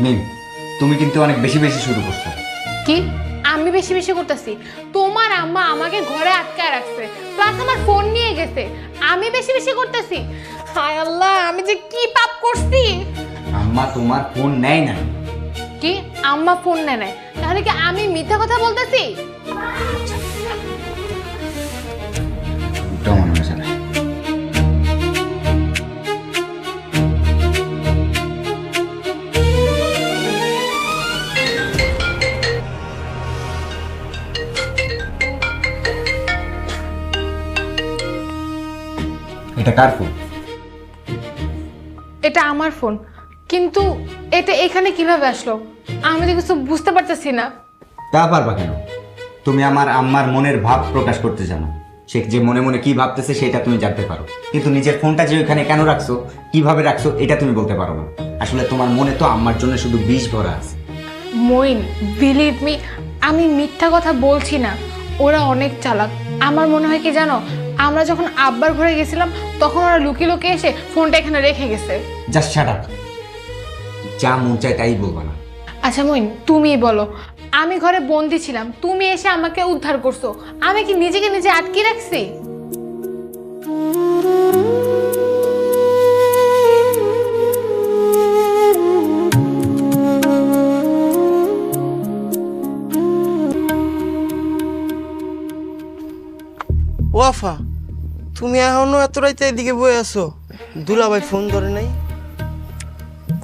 মিম, তুমি কিন্তু অনেক বেশি বেশি শুরু করছো। কি আমি বেশি বেশি করতেছি? তোমার আম্মা আমাকে ঘরে আটকায় রাখছে, প্লাস আমার ফোন নিয়ে গেছে, আমি বেশি বেশি করতেছি? হায় আল্লাহ, আমি যে কি পাপ করছি! আম্মা তোমার ফোন নেয় না। কি আম্মা ফোন নেয় নাই? তাহলে কি আমি মিথ্যা কথা বলতেছি? ওটাও মনে হচ্ছে না। এটা কার ফোন? এটা আমার ফোন, কিন্তু এটা এখানে কিভাবে আসলো আমি তো কিছু বুঝতে পারতেছি না। তা পারবা কেন? তুমি আমার আম্মার মনের ভাব প্রকাশ করতে জানো। সে যে মনে মনে কি ভাবতেছে সেটা তুমি জানতে পারো, কিন্তু নিজের ফোনটা যে ওখানে কেন রাখছো, কিভাবে রাখছো, এটা তুমি বলতে পারো না। আসলে তোমার মনে তো আম্মার জন্য শুধু বিষ ভরা আছে। মইন, বিলিভ মি, আমি মিথ্যা কথা বলছি না। ওরা অনেক চালাক। আমার মনে হয় কি জানো, আমরা যখন আব্বার ঘরে গেছিলাম তখন ওরা লুকিয়ে লুকিয়ে এসে ফোনটা এখানে রেখে গেছে। Just shut up. যা মন চায় তাই বলবা না। আচ্ছা মইন, তুমিই বলো, আমি ঘরে বন্দি ছিলাম, তুমি এসে আমাকে উদ্ধার করছো, আমি কি নিজেকে নিজে আটকে রাখছি? ওয়াফা, তুমি এখনো এত রাইতে এদিকে বয়ে আছো? দুলাভাই ফোন ধরে নাই?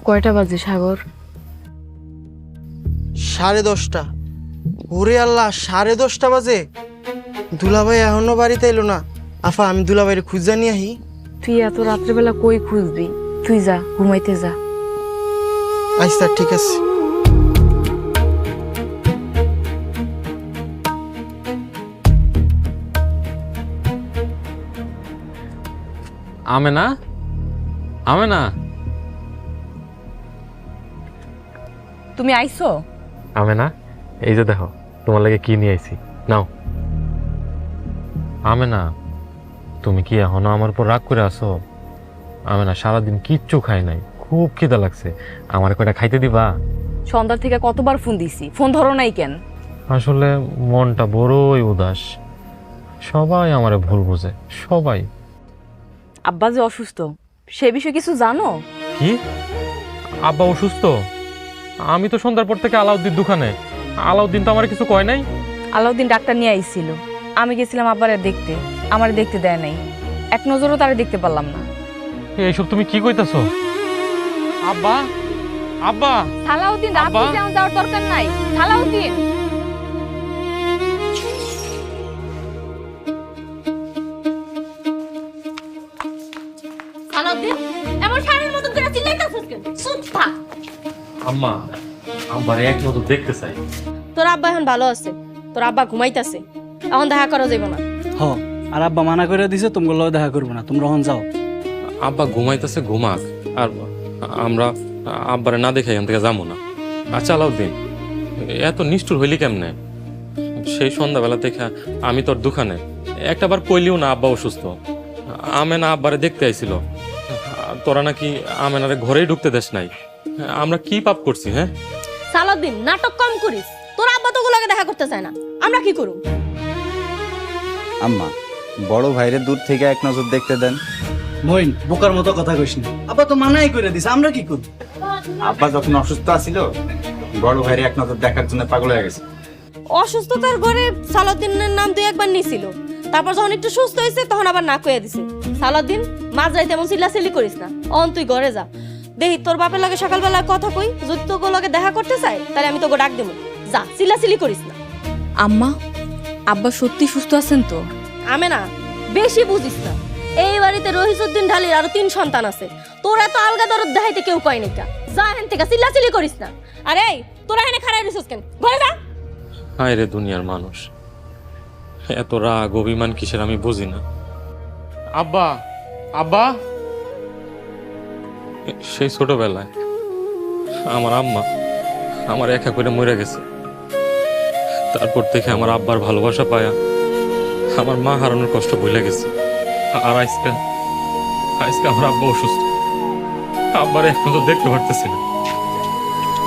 কয়টা বাজে সাগর? 10:30। ওরে আল্লাহ, 10:30 বাজে? দুলাভাই এখনো বাড়িতে এলো না। আফা, আমি দুলাভাইয়ের খুঁজা নিয়ে আহি। তুই এত রাত্রেবেলা কই খুঁজবি? তুই যা, ঘুমাইতে যা। আচ্ছা ঠিক আছে। আমেনা, আমেনা, তুমি আইছো? আমেনা, এই যে দেখো তোমার লাগে কি নিয়ে আইছি, নাও। আমেনা, তুমি কি এখনো আমার উপর রাগ করে আছো? আমেনা, সারাদিন কিচ্ছু খাই নাই, খুব খিদা লাগছে, আমার কয়টা খাইতে দিবা? সন্ধ্যা থেকে কতবার ফোন দিছি, ফোন ধরো নাই কেন? আসলে মনটা বড়ই উদাস। সবাই আমারে ভুল বোঝে, সবাই। আব্বা যে অসুস্থ, সে বিষয়ে কিছু জানো? কি? আব্বা অসুস্থ? আমি তো সন্ধ্যার পর থেকে আলাউদ্দিন দোকানে। আলাউদ্দিন তো আমার কিছু কয় নাই। আলাউদ্দিন ডাক্তার নিয়ে আইছিল, আমি গেছিলাম আব্বারে দেখতে, আমার দেখতে দেয় নাই। এক নজরও তারে দেখতে পারলাম না। এইসব তুমি কি কইতাছো? আব্বা, আব্বা, সালাউদ্দিন, আব্বা? রাতে যাওয়ার দরকার নাই। সালাউদ্দিন, সালাউদ্দিন, এমন সারের মতন করে চিল্লাইতাছিস কেন? চুপ থাক। আম্মা, আব্বারে এক নজর দেখতে চাই। তোর আব্বা এখন ভালো আছে, তোর আব্বা ঘুমাইতাছে, এখন দেখা করা যাইব না। হ, আর আব্বা মানা করে দিছে তোমগুলো দেখা করবো না, তোমরা এখন যাও। আব্বা ঘুমাইতেছে, ঘুমাক, আর আমরা আব্বারে না দেখে এখান থেকে যাবো না। আচ্ছা আলাউদ্দিন, এত নিষ্ঠুর হইলি কেমনে? সেই সন্ধ্যাবেলা থেকে আমি তোর দোকানে একটাবার কইলিও না আব্বা অসুস্থ। আমেনা আব্বারে দেখতে আইছিল, তোরা নাকি আমেনারে ঘরেই ঢুকতে দেশ নাই। আমরা কি পাপ করছি? হ্যাঁ সালাউদ্দিন, নাটক কম করিস। তোর আব্বা তো গুলোকে দেখা করতে চায় না, আমরা কি করব? আম্মা, বড় ভাইরে দূর থেকে এক নজর দেখতে দেন। মইন, বোকার মতো কথা কইস না। আব্বা তো মানাই করে দিছে, আমরা কি করব? আব্বা যখন অসুস্থ আছিল, বড় ভাইরে এক নজর দেখার জন্য পাগল হয়ে গেছে। অসুস্থতার ঘরে সালাউদ্দিনের নাম দুই একবার নিছিল, তারপর যখন একটু সুস্থ হয়েছে তখন আবার না কইয়া দিছে। সালাউদ্দিন, মাঝরাইতে এমন চিল্লাচিল্লি করিস না, অন তুই ঘরে যা। দেখি তোর বাপের লাগে সকালবেলা কথা কই, যদি তোকে লগে দেখা করতে চায় তাহলে আমি তোকে ডাক দেবো। যা, চিল্লাচিল্লি করিস না। আম্মা, আব্বা সত্যি সুস্থ আছেন তো? আমে না, বেশি বুঝিস না। এই বাড়িতে রহিসউদ্দিন ঢালির আরো 3 সন্তান আছে, তোরা তো আলগা দরদ দেখাইতে কেউ কয় নাকি। যা হেন থেকে, চিল্লাচিল্লি করিস না। আরে তোরা এনে খাড়াই রইছিস কেন? ঘরে যা। হায় রে দুনিয়ার মানুষ, এত রাগ অভিমান কিসের আমি বুঝি না। আব্বা, আব্বা, সেই ছোটবেলায় আমার আম্মা আমার একা করে মরে গেছে। তারপর থেকে আমার আব্বার ভালোবাসা পায়া আমার মা হারানোর কষ্ট ভুলে গেছে। আর আজকে আজকে আমার আব্বা অসুস্থ, আব্বার এখন তো দেখতে পারতেছি না।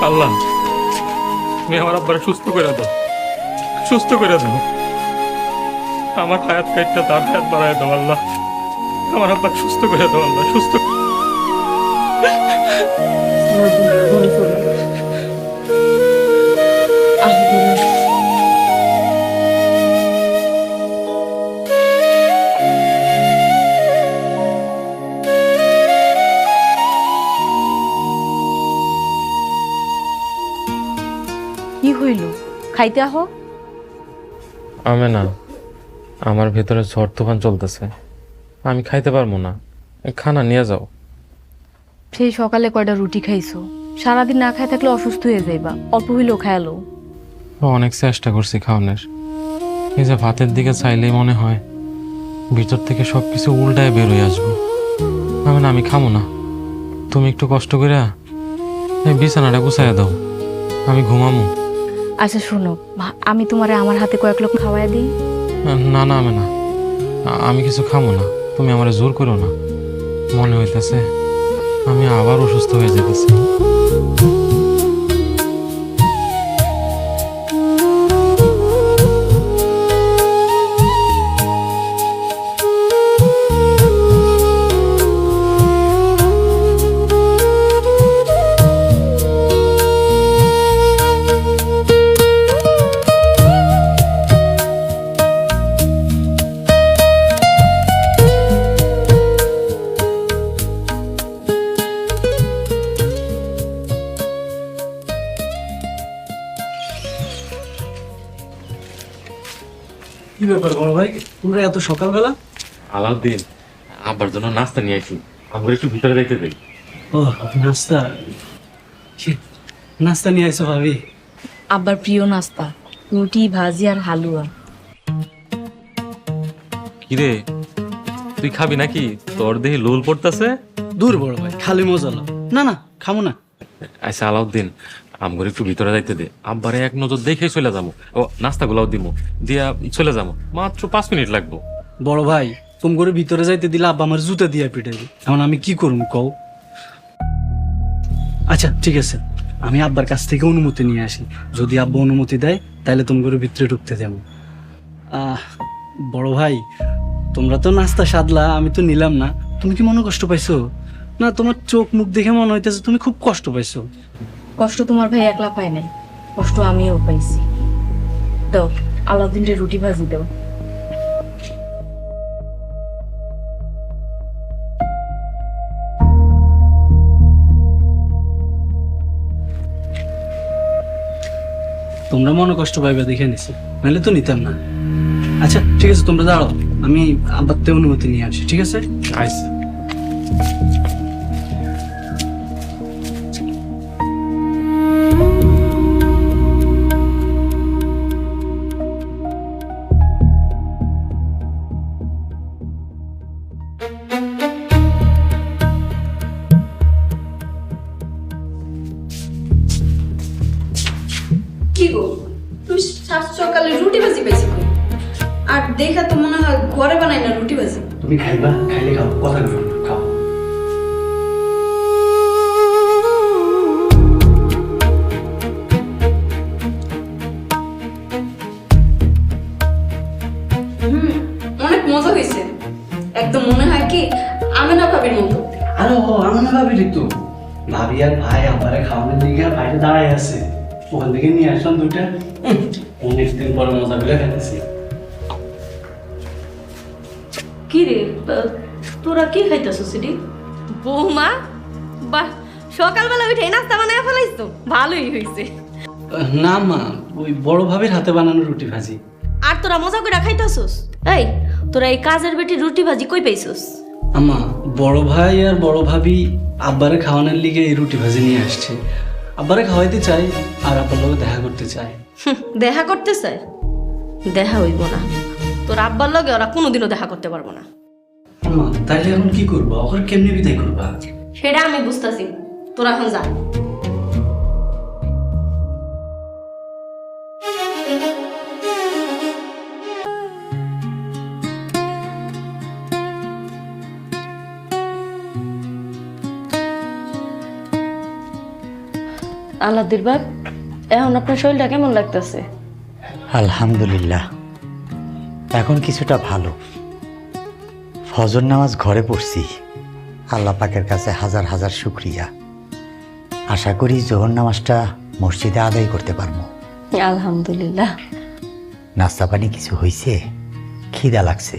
আল্লাহ তুমি আমার আব্বারে সুস্থ করে দাও, সুস্থ করে দাও। আমার হায়াত কাইটটা তার হায়াত বাড়ায় দাও আল্লাহ। আমার আব্বা সুস্থ করে দাও আল্লাহ, সুস্থ। কি হইল? খাইতে আহো। আমি না, আমার ভেতরে ঝড় তুফান চলতেছে, আমি খাইতে পারবো না। খানা নিয়ে যাও। সেই সকালে কয়টা রুটি খাইছো, সারাদিন না খাই থাকলে অসুস্থ হয়ে যাইবা। অল্প হইলেও খায়ালো। অনেক চেষ্টা করছি খাওয়ানোর, এই যে ভাতের দিকে চাইলেই মনে হয় ভিতর থেকে সবকিছু উল্টায় বের হয়ে আসবো। আমি খামো না। তুমি একটু কষ্ট করে এই বিছানাটা গুছাইয়া দাও, আমি ঘুমামো। আচ্ছা শোনো, আমি তোমারে আমার হাতে কয়েক লোক খাওয়াই দিই। না না, আমি না, আমি কিছু খামো না। তুমি আমার জোর করো না। মনে হইতেছে আমি আবার অসুস্থ হয়ে যেতেছি। কি ব্যাপার বড় ভাই, তোমরা এত সকালবেলা? আলাউদ্দিন, আব্বার জন্য নাস্তা নিয়ে আইছি, আমরা একটু ভিতরে দেখতে দেই। ও নাস্তা, নাস্তা নিয়ে আইসো ভাবি? আব্বার প্রিয় নাস্তা, রুটি ভাজি আর হালুয়া। কিরে, তুই খাবি নাকি? তোর দেহে লোল পড়তেছে। দূর বড় ভাই, খালি মজা লাও। না না, খামো না। আচ্ছা আলাউদ্দিন, আমগর একটু ভিতরে যাইতে দে। আব্বারে এক নজর দেখে চলে যাবো। ও নাস্তাগুলাও দিমু, দিয়া চলে যাবো। মাত্র 5 মিনিট লাগবো। বড় ভাই, তুমি করে ভিতরে যাইতে দিলে আব্বা আমার জুতা দিয়ে পিটাইবে। এখন আমি কি করুম কও? আচ্ছা ঠিক আছে, আমি আব্বার কাছ থেকে অনুমতি নিয়ে আসি। যদি আব্বা অনুমতি দেয় তাহলে তুমি করে ভিতরে ঢুকতে যাবো। বড় ভাই, তোমরা তো নাস্তা সাদলা, আমি তো নিলাম না। তুমি কি মনে কষ্ট পাইছো? না, তোমার চোখ মুখ দেখে মনে হইতেছে তুমি খুব কষ্ট পাইছো। কষ্ট তোমার ভাই একলা পায় নাই, কষ্ট আমিও পাইছি। দাও আলাউদ্দিনের রুটি ভাজি দাও। তোমরা মনে কষ্ট পাইবে দেখে নিছি, নাহলে তো নিতাম না। আচ্ছা ঠিক আছে, তোমরা দাঁড়াও, আমি আব্বার থেকে অনুমতি নিয়ে আসি। ঠিক আছে? আচ্ছা। কি গো, তুমি সাত সকালে রুটি ভাজি পাইছি কই? আর দেখা তো মনে হয় ঘরে বানাই না রুটি ভাজি। তুমি খাইবা, খাইলে খাও, কথা বলো, খাও। অনেক মজা হয়েছে, একদম মনে হয় কি আমেনা ভাবির মতো। আরে ও আমার না ভাবি তো, ভাবি আর ভাই আমারে খাওয়ানোর দিকে বাইরে দাঁড়ায় আছে। ওখান থেকে নিয়ে আসলাম দুইটা। অনেকদিন পরে মজা করে খাইতেছি। কি রে, তোরা কি খাইতেছো সিডি? বৌমা, বাহ, সকালবেলা উঠে নাস্তা বানায় ফেলাইছো, ভালোই হয়েছে। না মা, ওই বড় ভাবির হাতে বানানো রুটি ভাজি। আর তোরা মজা করে খাইতেছোস? এই, তোরা এই কাজের বেটি রুটি ভাজি কই পাইছোস? আমা, বড় ভাই আর বড় ভাবি আব্বারে খাওয়ানোর লিগে এই রুটি ভাজি নিয়ে আসছে। আব্বারে খাওয়াইতে চাই আর আব্বার লগে দেখা করতে চাই। দেখা করতে চায়? দেখা হইব না, তোর আব্বার লগে ওরা কোনোদিনও দেখা করতে পারবো না। আমা, তাইলে এখন কি করবা? ওখানে কেমনে বিদায় করবা? সেটা আমি বুঝতেছি, তোরা এখন যা। আলাদির বাপ, এখন আপনার শরীরটা কেমন লাগতেছে? আলহামদুলিল্লাহ, এখন কিছুটা ভালো। ফজর নামাজ ঘরে পড়ছি। আল্লাহ পাকের কাছে হাজার হাজার শুক্রিয়া। আশা করি জোহর নামাজটা মসজিদে আদায় করতে পারবো। আলহামদুলিল্লাহ। নাস্তা পানি কিছু হয়েছে? খিদা লাগছে।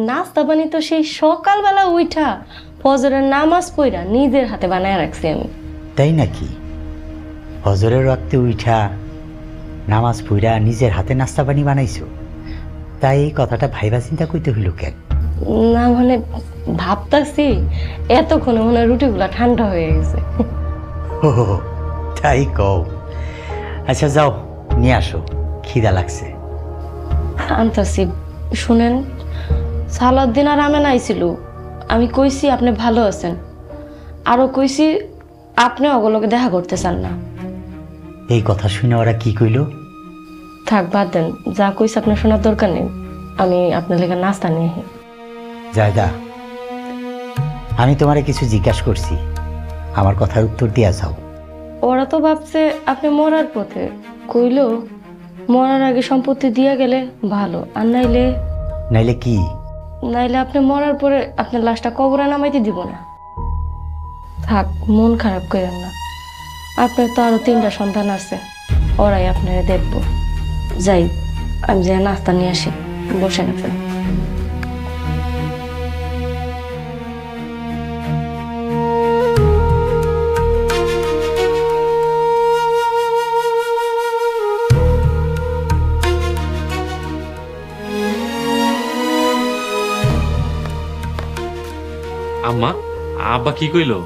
নাস্তা পানি তো সেই সকালবেলা উঠা ফজরের নামাজ পড়া নিজের হাতে বানায় রাখছি আমি। তাই নাকি? ফজরের ওয়াক্তে উঠা নামাজ পড়া নিজের হাতে নাস্তা পানি বানাইছো? তাই এই কথাটা ভাইবা চিন্তা করতে হইল কেন? না মানে ভাবতাছি এতক্ষণে মনে হয় রুটিগুলা ঠান্ডা হয়ে গেছে। ও তাই কও। আচ্ছা যাও নিয়ে আসো, খিদা লাগছে। আনতাছি। শুনেন, সালাউদ্দিন আর আমেনা আইছিল। আমি কইছি আপনি ভালো আছেন, আরো কইছি আপনি ওগুলোকে দেখা করতে চান না। এই কথা শুনে ওরা কি কইল? থাক বাদ দেন, যা কইছি আপনার শোনার দরকার নেই। আমি আপনার লেগে নাস্তা নিয়ে আসি। জায়দা, আমি তোমারে কিছু জিজ্ঞাসা করছি, আমার কথার উত্তর দিয়া যাও। ওরা তো ভাবছে আপনি মরার পথে। কইল মরার আগে সম্পত্তি দিয়া গেলে ভালো, আর নাইলে নাইলে কি? নাইলে আপনি মরার পরে আপনার লাশটা কবরে নামাইতে দিব না। থাক, মন খারাপ করেন না। আপনার তো আরো 3টা সন্তান আছে, ওরাই আপনারা দেখব। যাই, আমি যাই নাস্তা নিয়ে আসি। বসে গেছেন। আম্মা, আব্বা কি কইলো?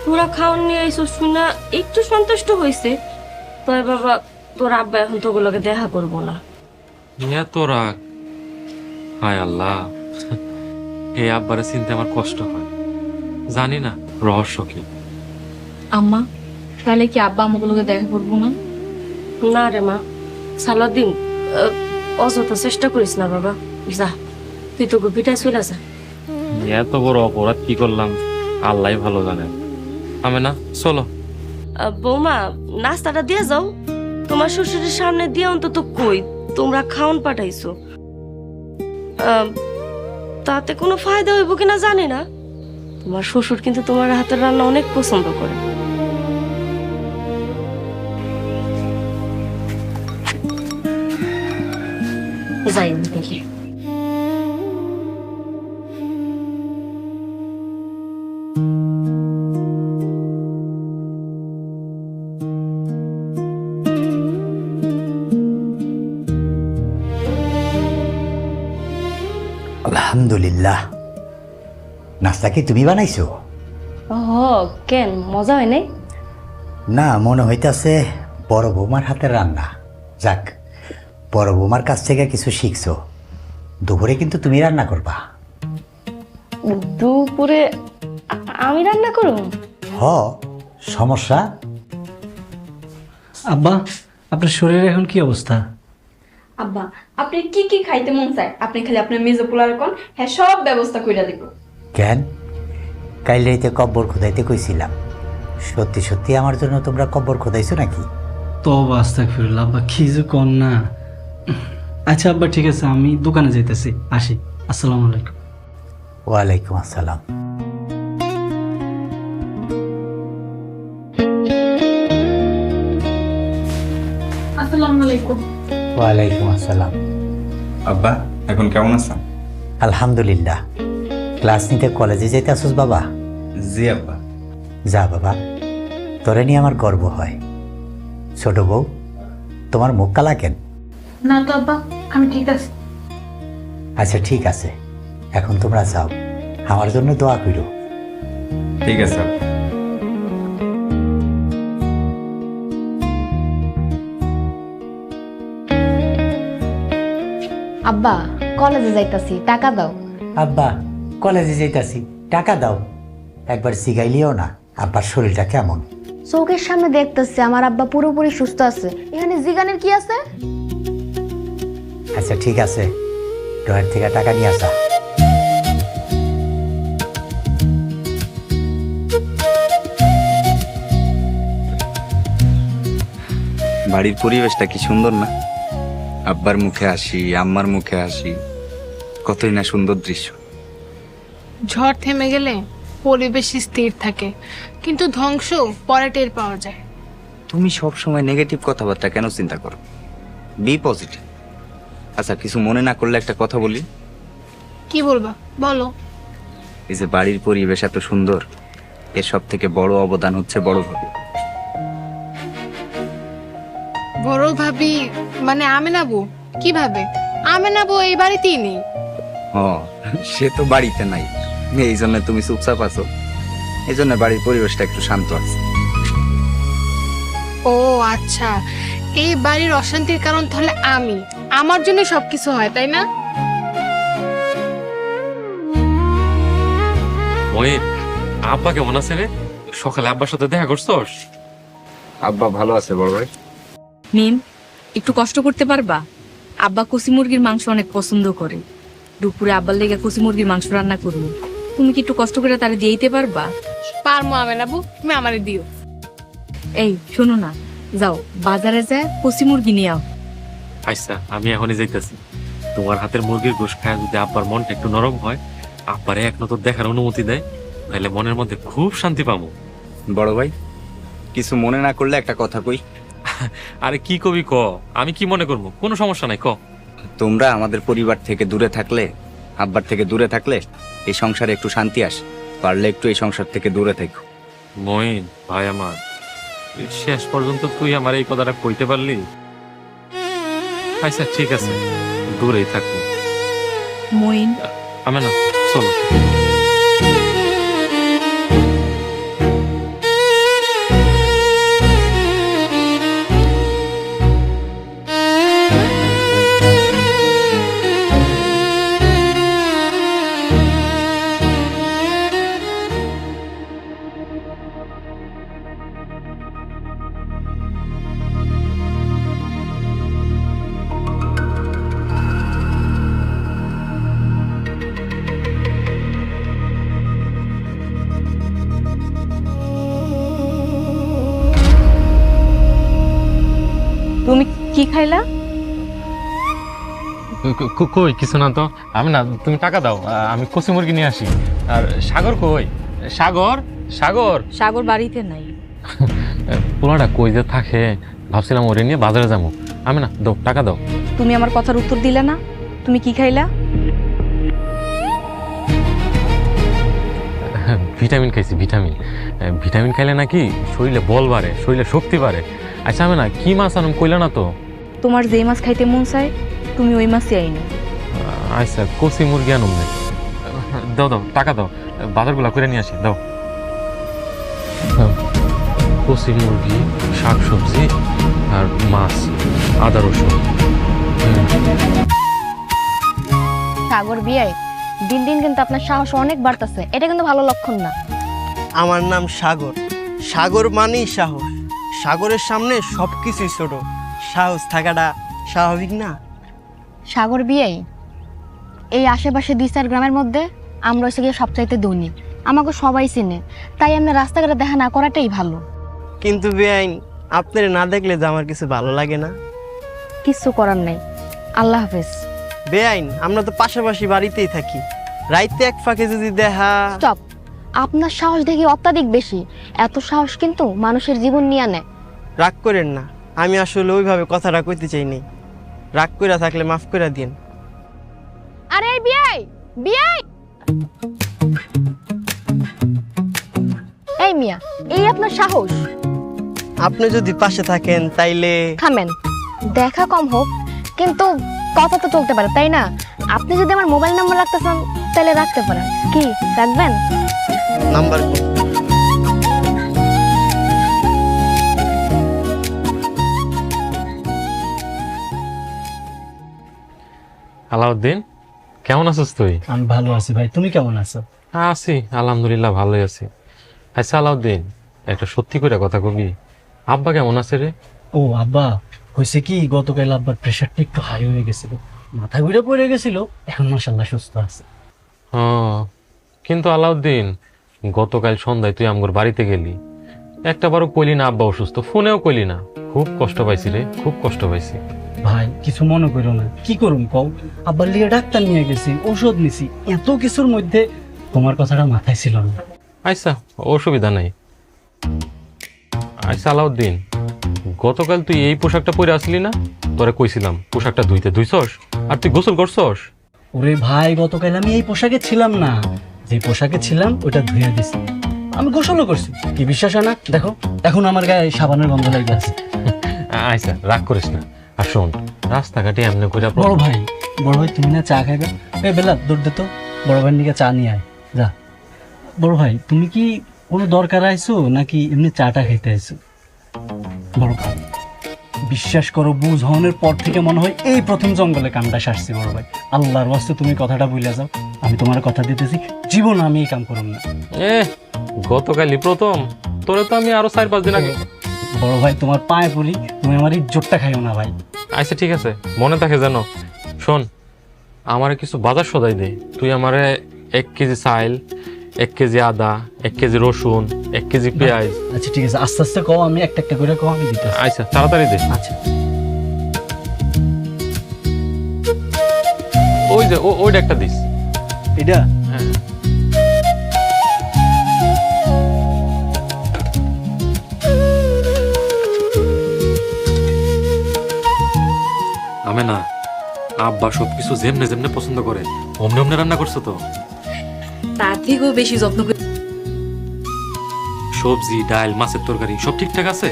তোরা খাওয়ান নিয়ে আইসো শুনা একটু সন্তুষ্ট হয়েছে। তবে বাবা, তোর আব্বা এখন তোগুলোকে দেখা করবো না। এত রাগ! হায় আল্লাহ, এই আব্বারে চিনতে আমার কষ্ট হয়। জানি না রহস্য কি। আম্মা, তাহলে কি আব্বা আমাগুলোকে দেখা করবো না? না রে মা, সালাউদ্দিন, অযথা চেষ্টা করিস না বাবা। যা, তুই তো গুপিটা চলে যা। এত বড় অপরাধ কি করলাম আল্লাহ ভালো জানেন। আমি না, চলো। বৌমা, নাস্তাটা দিয়ে যাও। তোমার শ্বশুরের সামনে দিয়ে অন্তত কই তোমরা খাওন পাঠাইছো। তাতে কোনো ফায়দা হইব কিনা জানি না। তোমার শ্বশুর কিন্তু তোমার হাতের রান্না অনেক পছন্দ করে। যাই দেখি। আলহামদুলিল্লাহ। নাস্তা কি তুমি বানাইছো? কেন, মজা হয় নাই? না, মনে হইতাছে বড় বৌমার হাতের রান্না। যাক, বড় বৌমার কাছ থেকে কিছু শিখছো। দুপুরে কিন্তু তুমি রান্না করবা। দুপুরে আমি রান্না করব? হ, সমস্যা? আব্বা, আপনার শরীরের এখন কি অবস্থা? আব্বা, আপনি কি কি খাইতে মন চায় আপনি খালি আপনার মেজো পোলার কোন, হ্যাঁ সব ব্যবস্থা কইরা দিব। কেন? কাল রাইতে কব্বর খোদাইতে কইছিলাম। সত্যি সত্যি আমার জন্য তোমরা কব্বর খোদাইছো নাকি? তওবা আস্তাগফিরুল্লাহ, আব্বা কি যে কর না। আচ্ছা আব্বা, ঠিক আছে, আমি দোকানে যাইতেছি, আসি। আসসালামু আলাইকুম। ওয়ালাইকুম আসসালাম। আসসালামু আলাইকুম। ওয়ালাইকুম আসসালাম। আব্বা এখন কেমন আছেন? আলহামদুলিল্লাহ। ক্লাস নিতে কলেজে যাইতে আসুস বাবা? জি আব্বা। যা বাবা, তোরে নিয়ে আমার গর্ব হয়। ছোট বউ, তোমার মুখ কালা কেন? না তো আব্বা, আমি ঠিক আছি। আচ্ছা ঠিক আছে, এখন তোমরা যাও, আমার জন্য দোয়া করো। ঠিক আছে আব্বা। আব্বা, কলেজে যাইতাছি, টাকা দাও। আব্বা, কলেজে যাইতাছি, টাকা দাও। একবার জিগাইলিও না আব্বার শরীরটা কেমন? চোখের সামনে দেখতেছি আমার আব্বা পুরোপুরি সুস্থ আছে, এখানে জিগানের কি আছে? আচ্ছা ঠিক আছে, ড্রয়ের থেকে টাকা নিয়ে আসা। বাড়ির পরিবেশটা কি সুন্দর না? আব্বার মুখে হাসি, আম্মার মুখে হাসি, কতই না সুন্দর দৃশ্য। ঝড় থেমে গেলে পরিবেশ স্থির থাকে, কিন্তু ধ্বংস পরে টের পাওয়া যায়। তুমি সব সময় নেগেটিভ কথাবার্তা কেন চিন্তা করো? Be positive. আচ্ছা, কিছু মনে না করলে একটা কথা বলি। কি বলবা বলো। এই যে বাড়ির পরিবেশ এত সুন্দর, এর সব থেকে বড় অবদান হচ্ছে বড় ভাবি। বড় ভাবি মানে আমেনাবু? কিভাবে? আমেনাবু এই বাড়িতেই নেই। ও, সে তো বাড়িতে নাই, এই জন্য তুমি চুপচাপ আছো, এই জন্য বাড়ির পরিবেশটা একটু শান্ত আছে। ও আচ্ছা, এই বাড়ির অশান্তির কারণ তাহলে আমি, আমার জন্য সবকিছু হয় তাই না? মহিত, আব্বা কেমন আছে রে? সকালে আব্বার সাথে দেখা করছস? আব্বা ভালো আছে বড় ভাই। মিম, একটু কষ্ট করতে পারবা? আব্বা কচি মুরগির মাংস অনেক পছন্দ করে। দুপুরে আব্বার লেগে কচি মুরগির মাংস রান্না করবো। তুমি কি একটু কষ্ট করে তারে দিয়ে দিতে পারবা? পারমো আমেনাবু, তুমি আমারে দিও। এই শোনো না, যাও বাজারে যায় কচি মুরগি নিয়ে আও। আচ্ছা, আমি এখনই যাইতেছি। তোমার হাতের মুরগির গোশত খায় যদি আব্বার মনটা একটু নরম হয়, আব্বারে এক নজর দেখার অনুমতি দেয়, তাহলে মনের মধ্যে খুব শান্তি পাবো। বড় ভাই, কিছু মনে না করলে একটা কথা কই। আরে কি কবি ক, আমি কি মনে করবো? কোনো সমস্যা নাই, ক। তোমরা আমাদের পরিবার থেকে দূরে থাকলে, আব্বার থেকে দূরে থাকলে এই সংসারে একটু শান্তি আসে। পারলে একটু এই সংসার থেকে দূরে থেকো। মইন ভাই আমার, শেষ পর্যন্ত তুই আমার এই কথাটা কইতে পারলি। আচ্ছা ঠিক আছে, দূরেই থাকবো। মইন, আমি না, চলো। তুমি কি খাইলা? কই কিছু না তো। আমি না, তুমি টাকা দাও, আমি কচি মুরগি নিয়ে আসি। আর সাগর কই? সাগর, সাগর। সাগর বাড়িতে নাই। পোলাটা কই যে থাকে, ভাবছিলাম ওরে নিয়ে বাজারে যাবো। আমি না, দাও টাকা দাও। তুমি আমার কথার উত্তর দিলে না। তুমি কি খাইলা? ভিটামিন খাইছি, ভিটামিন। ভিটামিন খাইলে নাকি শরীরে বল বাড়ে, শরীরে শক্তি বাড়ে। আচ্ছা আমি না, কি মাছ আনুম কইলা না তো। তোমার যে মাছ খাইতে মন চায় তুমি ওই মাছই আইনো। আচ্ছা, কচি মুরগি আনুম না। দাও দাও টাকা দাও, বাজারগুলা করে নিয়ে আসি, দাও। কচি মুরগি, শাক সবজি আর মাছ, আদা রসুন। সাগর বিয়াই, দিন দিন কিন্তু আপনার সাহস অনেক বাড়তেছে, এটা কিন্তু ভালো লক্ষণ না। আমার নাম সাগর, সাগর মানেই সাহস। সাগরের সামনে সবকিছুই ছোট, সাহস থাকাটা স্বাভাবিক না? সাগর বিয়াই, এই আশেপাশে 2-4 গ্রামের মধ্যে আমরা হচ্ছে গিয়ে সবচাইতে ধনী, আমাকে সবাই চিনে, তাই আমরা রাস্তাঘাটে দেখা না করাটাই ভালো। কিন্তু বেআইন, আপনার না দেখলে যে আমার কিছু ভালো লাগে না। কিচ্ছু করার নাই, আল্লাহ হাফেজ। বেআইন, আমরা তো পাশাপাশি বাড়িতেই থাকি, রাইতে এক ফাঁকে যদি দেখা। স্টপ, আপনার সাহস দেখি অত্যাধিক বেশি, এত সাহস কিন্তু মানুষের জীবন নিয়ে নেয়। রাগ করেন না, আমি আসলে ওইভাবে কথাটা কইতে চাই নাই। রাগ কইরা থাকলে মাফ করে দিন। আরে এই বিয়াই, বিয়াই, এই মিয়া, এই আপনার সাহস? আপনি যদি পাশে থাকেন তাইলে। থামেন, দেখা কম হোক কিন্তু কথা তো চলতে পারে তাই না? আপনি যদি আমার মোবাইল নাম্বার রাখতে চান তাহলে রাখতে পারেন। কি রাখবেন? নাম্বার আলাউদ্দিন, কেমন আছিস তুই? আমি ভালো আছি ভাই, তুমি কেমন আছো? আছি আলহামদুলিল্লাহ, ভালোই আছি। আচ্ছা আলাউদ্দিন, একটা সত্যি করে কথা কবি, আব্বা কেমন আছে রে? ও আব্বা, হয়েছে কি, গতকাল আব্বার প্রেশারটা একটু হাই হয়ে গেছিল, মাথা ঘুরে পড়ে গেছিল, এখন মাশাআল্লাহ সুস্থ আছে। কিন্তু আলাউদ্দিন, গতকাল সন্ধ্যায় তুই আমগোর বাড়িতে গেলি, একটা বারও কইলি না আব্বা অসুস্থ, ফোনেও কইলি না, খুব কষ্ট পাইছি রে, খুব কষ্ট পাইছি। ভাই কিছু মনে করো না, কি করুম কও, আব্বার লিগে ডাক্তার নিয়ে গেছি, ওষুধ নিছি, এত কিছুর মধ্যে তোমার কথাটা মাথায় ছিল না। আচ্ছা, অসুবিধা নাই। আচ্ছা আলাউদ্দিন, গতকাল তুই এই পোশাকটা পরে আসলি না? তোরে কইছিলাম পোশাকটা ধুইছস, আর তুই গোসল করছস? ওরে ভাই, গতকাল আমি এই পোশাকে ছিলাম না, যে পোশাকে ছিলাম ওটা ধুয়ে দিছি, আমি গোসলও করছি। কি বিশ্বাস হয় না? দেখো এখন আমার গায়ে সাবানের গন্ধ লেগে আছে। আচ্ছা রাগ করিস না। আর শোন, রাস্তাঘাটে এমনি করে বড় ভাই, বড় ভাই তুমি না চা খাইবে? বেলা দৌড় দে তো, বড় ভাইয়ের দিকে চা নিয়ে আয় যা। বড় ভাই তুমি কি কোনো দরকার আইছো নাকি এমনি চাটা খাইতে আইছো? বড় ভাই বিশ্বাস করো, বুঝ হওয়ার পর থেকে মনে হয় এই প্রথম জঙ্গলে কামটা সারছি। বড় ভাই আল্লাহর ওয়াস্তে তুমি কথাটা ভুলে যাও, আমি তোমার কথা দিতেছি, জীবন আমি এই কাম করব না। গতকালই প্রথম, তোরে তো আমি আরো 4-5 দিন আগে। বড় ভাই তোমার পায়ে পড়ি, তুমি আমার ইজ্জতটা খাইও না ভাই। আচ্ছা ঠিক আছে, মনে থাকে যেন। শোন, আমারে কিছু বাজার সদাই দে। তুই আমারে 1 কেজি চাইল, 1 কেজি আদা, 1 কেজি রসুন, 1 কেজি পেঁয়াজ। আচ্ছা ঠিক আছে, আস্তে আস্তে কও, আমি একটা একটা করে কও, আমি দিতে। আচ্ছা তাড়াতাড়ি দে। আচ্ছা ওই যে ওইটা একটা দিস। এটা হ্যাঁ আমি না, আব্বা সবকিছু যেমনে যেমনে পছন্দ করে অমনে অমনে রান্না করছো তো। তার থেকেও বেশি যত্ন করে। সবজি, ডাল, মাছের তরকারি সব ঠিকঠাক আছে?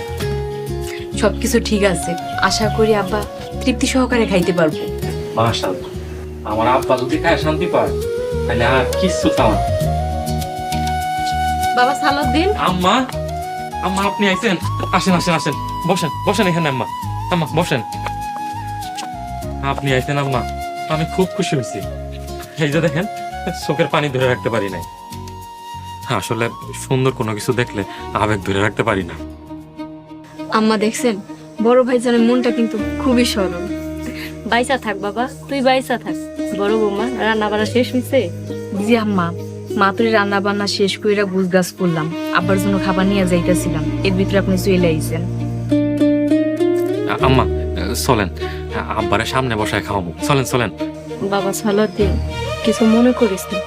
সবকিছু ঠিক আছে, আশা করি আব্বা তৃপ্তি সহকারে খাইতে পারবো। মাশাআল্লাহ, আমার আব্বা যদি খায় শান্তি পায় তাহলে আর কিছু চাও না। বাবা সালাউদ্দিন, আম্মা, আম্মা আপনি আইছেন? আসেন আসেন আসেন, বসেন বসেন এখানে। আম্মা, আম্মা বসেন। আপনি আইছেন আম্মা, আমি খুব খুশি হয়েছি। এই যে দেখেন, চোখের পানি ধরে রাখতে পারি নাই। আসলে সুন্দর কোনো কিছু দেখলে আবেগ ধরে রাখতে পারি না। আম্মা দেখছেন, বড় ভাইজানের মনটা কিন্তু খুবই সরল। বাইসা থাক বাবা, তুই বাইসা থাক। বড় বৌমা রান্না বাড়া শেষ হয়েছে? জি আম্মা, মাতুরি রান্না বান্না শেষ কইরা গুছ গাছ করলাম, আব্বার জন্য খাবার নিয়ে যাইতেছিলাম, এর ভিতরে আপনি চলে আইছেন। আম্মা চলেন, আব্বারে সামনে বসায় খাওয়াবো। চলেন চলেন। বাবা সালাউদ্দিন, কিছু মনে করিস না,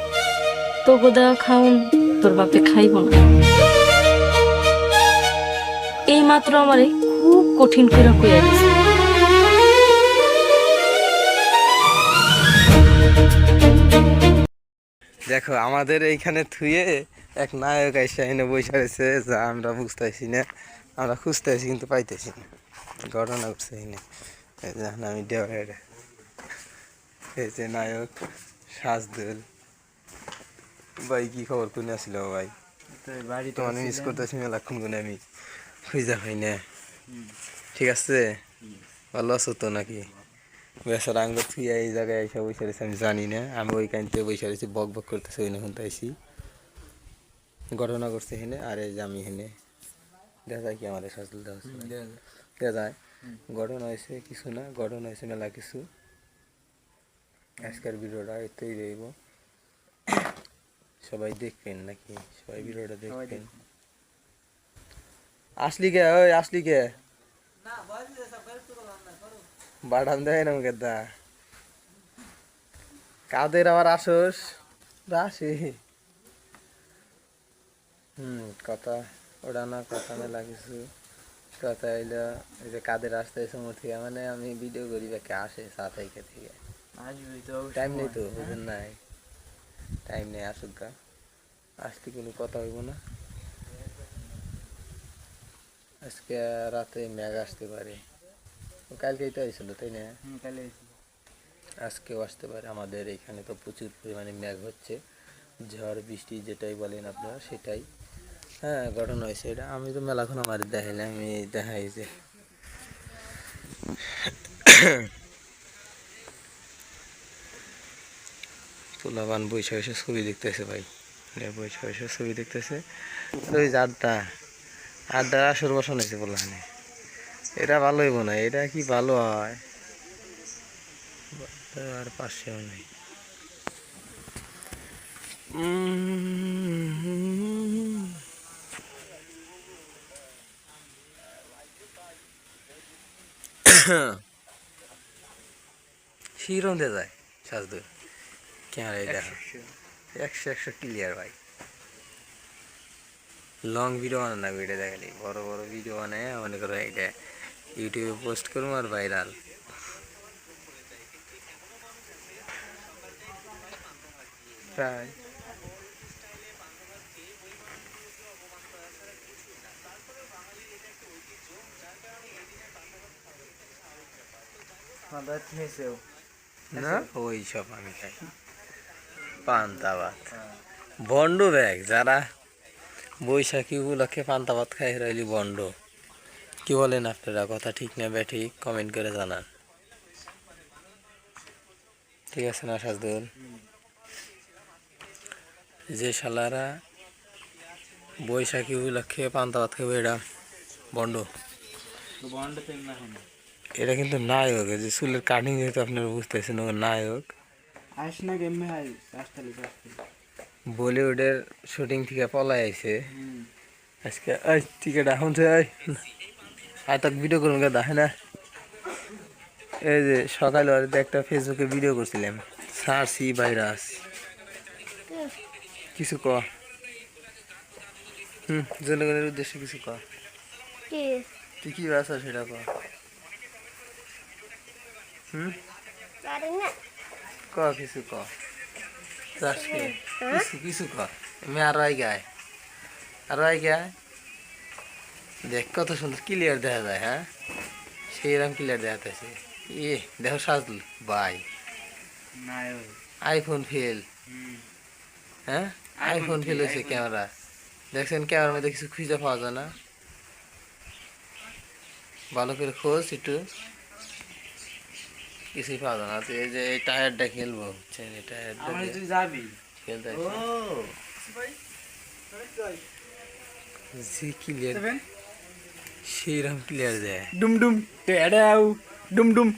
তোকে দেওয়া খাউন তোর বাপে খাইব না। এই মাত্র আমারে খুব কঠিন করে কইয়া দিছে। দেখো আমাদের এইখানে থুয়ে এক নায়ক আইসা এনে বসে রয়েছে, যা আমরা বুঝতেছি না, আমরা খুঁজতেছি কিন্তু পাইতেছি না। ঘটনা ঘটছে এনে, এই যে আমি ডেওয়ার, এই যে নায়ক সাজদুল ভাই। কি খবর, কোনে আসছিল ভাই? তোমার মিস করতেছি মেলাক্ষণ কোনে, আমি খুঁজা পাই না। ঠিক আছে, ভালো আছো তো নাকি? বেসার আঙ্গ থুই এই জায়গায় এসে বসে রয়েছে, আমি জানি না। আমি ওই কানতে বসে রয়েছি, বক বক করতেছে, ওই শুনতে আইসি ঘটনা করছে হেনে। আর এই যে আমি হেনে দেখা যায় কি আমাদের সাজল দেখা যায়। ঘটনা হয়েছে কিছু না, ঘটনা হয়েছে মেলা কিছু। আজকের ভিডিওটা এতেই রইব, সবাই দেখবেন নাকি? সবাই ভিডিওটা দেখবেন। আসলি কে? ওই আসলি কে? বাড়ান দেয় না মুখের কাদের আবার আসোস আসি। কথা ওটা না, কথা মেলা কিছু কথা এলো। এই যে কাদের আসতে সময় মানে আমি ভিডিও করি ব্যাকে আসে সাথে থেকে। টাইম নেই তো, বুঝেন নাই, টাইম নেই। আসুক গা, আসলে কোনো কথা হইব না। আজকে রাতে মেঘ আসতে পারে, কালকেই তো আইছিল তাই না? আজকেও আসতে পারে। আমাদের এখানে তো প্রচুর পরিমাণে মেঘ হচ্ছে, ঝড় বৃষ্টি যেটাই বলেন আপনারা সেটাই। হ্যাঁ, ঘটনা হয়েছে এটা। আমি তো মেলাখন আমার দেখাইলাম, আমি দেখাই যে পোলাবান বৈশা বসে ছবি দেখতেছে ভাই, বৈশা বসে ছবি দেখতেছে। ওই যে আড্ডা আসর বসানো হয়েছে পোলাহানে। এটা ভালো হইব না, এটা কি ভালো হয়? আর পাশেও নেই। শিরম দিয়ে যায় সাজদুর ক্যামেরা দেখা 100 ক্লিয়ার ভাই লং ভিডিও বানান না ভিডিও দেখালি বড় বড় ভিডিও বানায় মনে করো এটা ইউটিউবে পোস্ট করবো আর ভাইরাল তাই না ওই সব আমি খাই পান্তা ভাত বন্ড ব্যাগ যারা বৈশাখী উপলক্ষে পান্তা ভাত খাই রইলি বন্ড কি বলেন আপনারা কথা ঠিক না ব্যাঠিক কমেন্ট করে জানান ঠিক আছে না সাজদুল যে শালারা বৈশাখী উপলক্ষে পান্তা ভাত খাবে এটা বন্ড এটা কিন্তু নায়ক যে চুলের কাটিং যেহেতু আপনারা বুঝতেছেন ও নায়ক বলিউডের শুটিং থেকে পলাই আইছে আজকে টিকিট এখন আয় তাক ভিডিও করুন দেখে না এই যে সকালে একটা ফেসবুকে ভিডিও করছিলাম সারসি ভাইরাস কিছু ক জনগণের উদ্দেশ্যে কিছু ক তুই কি বাসা সেটা ক ক কিছু ক কিছু ক আমি আরো গায় দেখ কত সুন্দর ক্লিয়ার দেখা যায় হ্যাঁ সেইরকম ক্লিয়ার দেখাতেছে দেখো সাজল ভাই আইফোন ফেল হ্যাঁ আইফোন ফেল হয়েছে ক্যামেরা দেখছেন ক্যামেরার মধ্যে কিছু খুঁজে পাওয়া যায় না ভালো করে খোঁজ একটু কিছুই পাওয়া যায় না তো এই যে এই টায়ারটা খেলবো বুঝছেন এই টায়ারটা খেলতে যে ক্লিয়ার সেইরকম ক্লিয়ার দেয় ডুমডুম টেড়াও ডুমডুম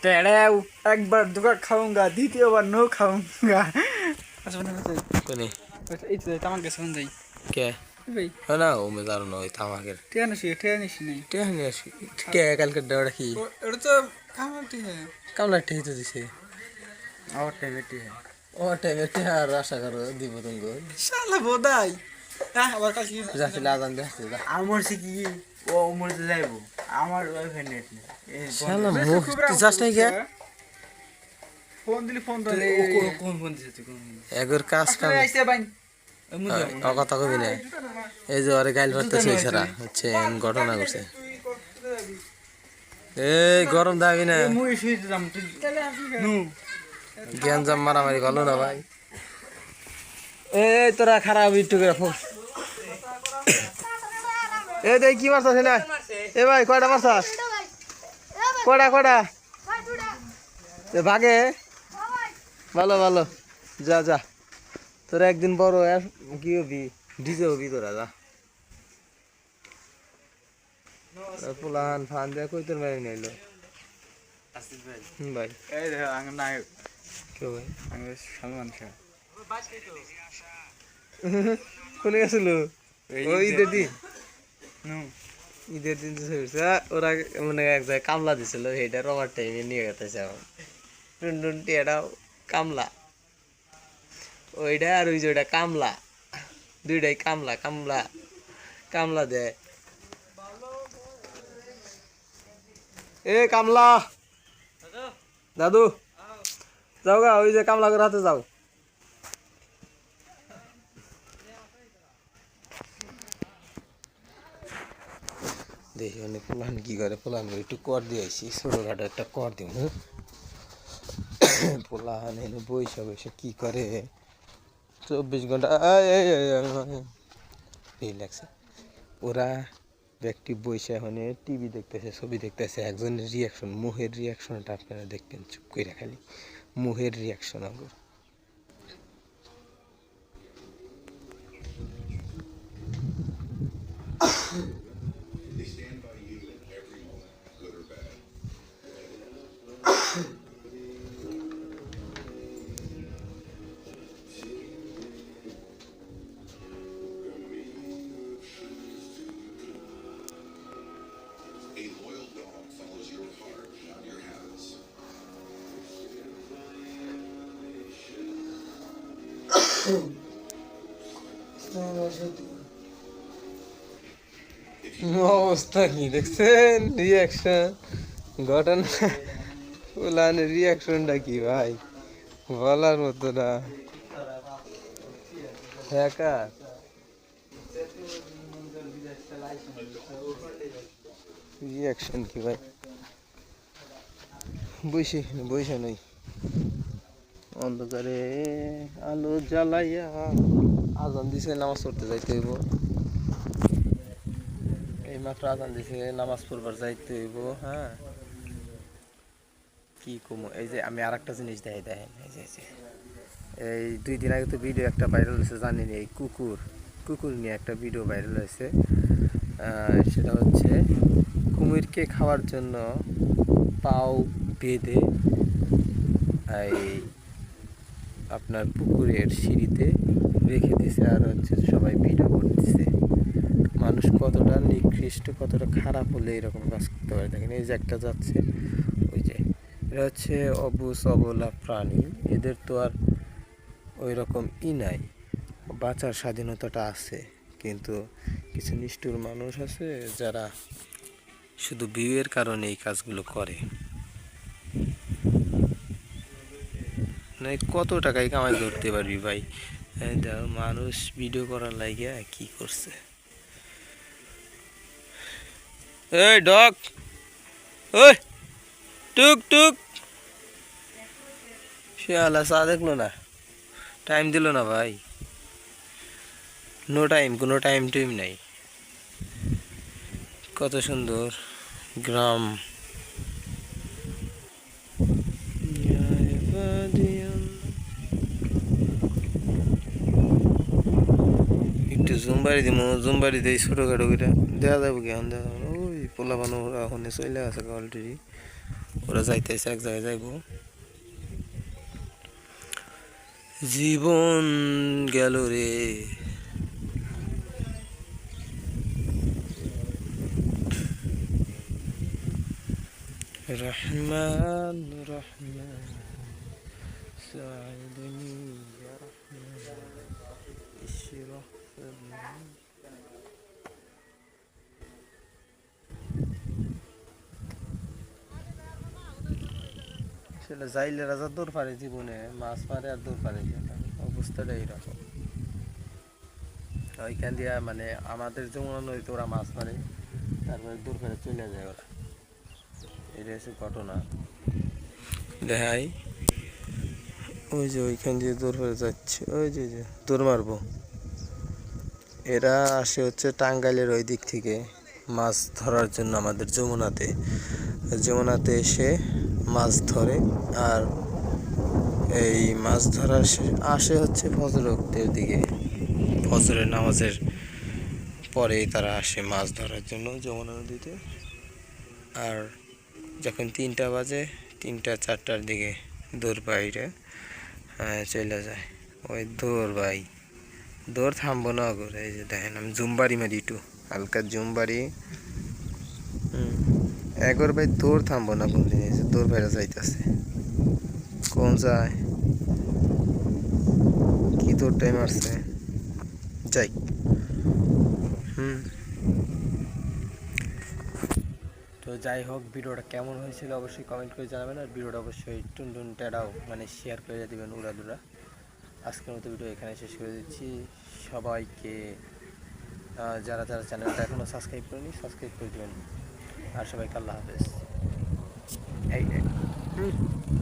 টেড়াও একবার দুকা খাऊंगा দ্বিতীয়বার নো খাऊंगा কোনে এই তো তামাক গেছে কোন যাই কে ভাই না ও মেজার নয় তামাকের টেনিস নেই টেনিস কে কালকে দেওয়া কি এটা তো কামলাটি है কামলা ঠিক তো দিছে और टेबेटी है ও টাইমে আর আশা করো দিব তুমি শালা বোদাই আবার কাছে যাচ্ছে লাগান দেখছে আমার সে কি ও উমর তে যাইবো আমার ওয়াইফাই নেট নেই শালা মুখ তুই যাস নাই কে ফোন দিলি ফোন ধরে কোন ফোন দিছিস তুই কোন এগর কাজ কাম আইছে ভাই কথা কবি না এই যে আরে গাইল করতেছে ইশারা হচ্ছে ঘটনা করছে এই গরম দাবি না মুই শুই দিলাম তুই নু জ্ঞান জাম মারামারি ভালো না ভাই এই তোরা খারাপ একটু করে ফোন এই দেখ কি মারছাস না এ ভাই কয়টা মারছাস কয়টা ভাগে ভালো ভালো যা যা তোরা একদিন বড় কি হবি ডিজে হবি তোরা যা পুলান ফান দেয়া কই তোর মারি নাইলো আসিফ ভাই ভাই এই দেখো আঙ্গ নায়ক কে ভাই আঙ্গ সালমান শাহ কোনে গেছিল ওই ঈদের দিন নো ঈদের দিন ওরা মানে এক জায়গায় কামলা দিছিল সেইটা রবার টাইমে নিয়ে গেছে এখন টুন টিয়াটাও কামলা ওইটা আর ওই যে ওইটা কামলা দুইটাই কামলা কামলা কামলা দেয় এ কামলা দাদু যাও গা ওই যে কামলা করে হাতে যাও দেখি অনেক ফুলান কি করে ফুলান একটু কর দিয়ে আসি ছোটখাটো একটা কর দিব ফুলান এনে বৈশা বৈশা কি করে 24 ঘন্টা রিল্যাক্স ওরা ব্যক্তি বৈশা এখন টিভি দেখতেছে ছবি দেখতেছে একজনের রিয়াকশন মুহের রিয়াকশনটা আপনারা দেখবেন চুপ করে খালি মুহের রিয়াকশন আগর A loyal dog follows your heart অবস্থা কি দেখছেন? রিয়াকশন ঘটনা ফুলানের রিয়াকশনটা কি ভাই, বলার মতো না। হ্যাকার রিয়াকশন কি ভাই, বসে নই অন্ধকারে আলো জ্বালাইয়া। আজান দিছে, নামাজ পড়তে যাইতে হইব। এই মাত্র আজান দিছে, নামাজ পড়বার যাইতে হইব। হ্যাঁ কি কমো, এই যে আমি আর একটা জিনিস দেখেন, এই 2 দিন আগে তো ভিডিও একটা ভাইরাল হয়েছে জানেন, এই কুকুর নিয়ে একটা ভিডিও ভাইরাল হয়েছে। সেটা হচ্ছে কুমিরকে খাওয়ার জন্য পাও বেঁধে এই আপনার পুকুরের সিঁড়িতে রেখে দিছে, আর হচ্ছে সবাই ভিডিও করতেছে। মানুষ কতটা নিকৃষ্ট, কতটা খারাপ হলে এরকম কাজ করতে পারে দেখেন। এই যে একটা যাচ্ছে, ওই যে এরা হচ্ছে অবুঝ অবলা প্রাণী, এদের তো আর ওই রকম নাই, বাঁচার স্বাধীনতাটা আছে। কিন্তু কিছু নিষ্ঠুর মানুষ আছে যারা শুধু ভিউয়ের কারণে এই কাজগুলো করে। মানে কত টাকায় কামাই করতে পারবি ভাই? দেখো মানুষ ভিডিও করার লাগিয়া কি করছে। এই ডগ, ওই টুক টুক, শিয়ালা চা দেখলো না, টাইম দিল না ভাই। নো টাইম, কোনো টাইম নাই। কত সুন্দর গ্রাম। একটু জুমবাড়ি দিব, জুমবাড়ি দিয়ে ছোটোখাটো করে দেখা যাবো কি এখন, দেখা যাবো ওই পোলা বানো ওরা ওখানে চলে আছে অলরেডি, ওরা যাইতেছে এক জায়গায় যাইব। জীবন গেল রে, রহমান রহমান সাইদনি ইয়া রহমান ইশরাহ সাদরি। আসলে যাইলে রাজা দৌড় পারে, জীবনে মাছ মারে আর দৌড় পারে, অবস্থাটা এইরকম। ওইখান দিয়ে মানে আমাদের যমুনা নদীতে ওরা মাছ মারে, তারপরে দৌড় পারে চলে যায় ওরা। এটা হচ্ছে ঘটনা। দেখাই ওই যে ওইখান দিয়ে দৌড় পারে যাচ্ছে, ওই যে দৌড় মারবো। এরা আসে হচ্ছে টাঙ্গাইলের ওই দিক থেকে মাছ ধরার জন্য আমাদের যমুনাতে এসে মাছ ধরে। আর এই মাছ ধরা আসে হচ্ছে ফজরের দিকে, ফজরের নামাজের পরে তারা আসে মাছ ধরার জন্য যমুনা নদীতে। আর যখন 3টা বাজে, 3টা-4টার দিকে দৌড় বাইরে চলে যায়। ওই দৌড় ভাই, দৌড় থামবো না করে। এই যে দেখেন আমি জুমবাড়ি মারি, একটু হালকা জুমবাড়ি। একবার ভাই দৌড় থামবো না কোন জিনিস, দৌড় বাইরে যাইতেছে কোন যায়, কি দৌড়টাই মারছে যাই। তো যাই হোক, ভিডিওটা কেমন হয়েছিল অবশ্যই কমেন্ট করে জানাবেন। আর ভিডিওটা অবশ্যই টুনটুন টেডাও মানে শেয়ার করে দেবেন উড়াদুরা। আজকের মতো ভিডিও এখানে শেষ করে দিচ্ছি। সবাইকে যারা চ্যানেলটা এখনও সাবস্ক্রাইব করেনি, সাবস্ক্রাইব করে দেবেন। আর সবাইকে আল্লাহ হাফেজ। এই